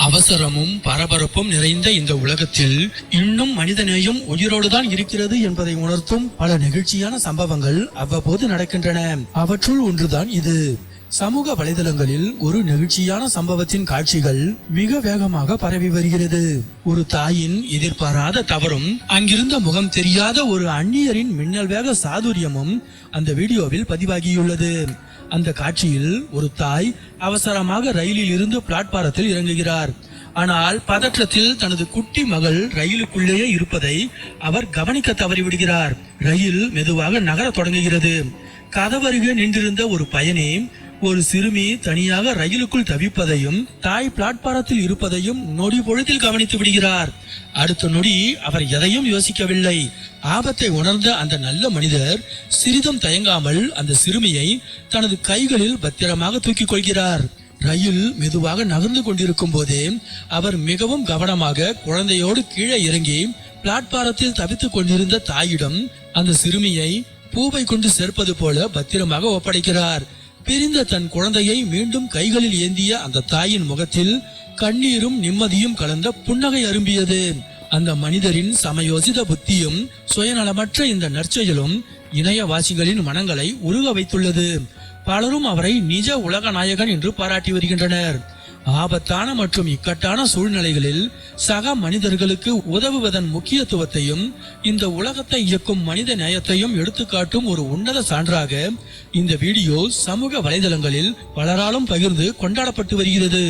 அவசரமும் பரபரப்பும் நிறைந்த இந்த உலகத்தில் இன்னும் மனிதநேயம் உயிரோடுதான் இருக்கிறது என்பதை உணர்த்தும் பல நெகிழ்ச்சியான சம்பவங்கள் அவ்வப்போது நடக்கின்றன. அவற்றுள் ஒன்றுதான் இது. சமூக வலைதளங்களில் ஒரு நெகிழ்ச்சியான சம்பவத்தின் காட்சிகள் மிக வேகமாக பரவி வருகிறது. ஒரு தாயின் எதிர்பாராத தவறும் அங்கிருந்த முகம் தெரியாத ஒரு அந்நியரின் மின்னல் வேக சாதுரியமும் அந்த வீடியோவில் பதிவாகியுள்ளது. அந்த காட்சியில் ஒரு தாய் அவசரமாக ரயிலில் இருந்து பிளாட்பாரத்தில் இறங்குகிறார். ஆனால் பதற்றத்தில் தனது குட்டி மகள் ரயிலுக்குள்ளேயே இருப்பதை அவர் கவனிக்க தவறிவிடுகிறார். ரயில் மெதுவாக நகர தொடங்குகிறது. கதவருகே நின்றிருந்த ஒரு பயணி ஒரு சிறுமி தனியாக ரயிலுக்குள் தவிப்பதையும் தாய் பிளாட்பாரத்தில் இருப்பதையும் நொடி பொழுதில் கவனித்து விடுகிறார். அடுத்த நொடி அவர் எதையும் யோசிக்கவில்லை. ஆபத்தை உணர்ந்த அந்த நல்ல மனிதர் சிறிதும் தயங்காமல் அந்த சிறுமியை தனது கைகளில் பத்திரமாக தூக்கிக் கொள்கிறார். ரயில் மெதுவாக நகர்ந்து கொண்டிருக்கும் போதே அவர் மிகவும் கவனமாக குழந்தையோடு கீழே இறங்கி பிளாட்பாரத்தில் தவித்துக் கொண்டிருந்த தாயிடம் அந்த சிறுமியை பூவை கொண்டு சேர்ப்பது போல பத்திரமாக ஒப்படைக்கிறார். பிரிந்த தன் குழந்தையை மீண்டும் கைகளில் ஏந்திய அந்த தாயின் முகத்தில் கண்ணீரும் நிம்மதியும் கலந்த புன்னகை அரும்பியது. அந்த மனிதரின் சமயோசித புத்தியும் சுயநலமற்ற இந்த நற்செயலும் இணையவாசிகளின் மனங்களை உருக வைத்துள்ளது. பலரும் அவரை நிஜ உலக நாயகன் என்று பாராட்டி வருகின்றனர். ஆபத்தான மற்றும் இக்கட்டான சூழ்நிலைகளில் சக மனிதர்களுக்கு உதவுவதன் முக்கியத்துவத்தையும் இந்த உலகத்தை இயக்கும் மனித நேயத்தையும் எடுத்துக்காட்டும் ஒரு உன்னத சான்றாக இந்த வீடியோ சமூக வலைதளங்களில் பலராலும் பகிர்ந்து கொண்டாடப்பட்டு வருகிறது.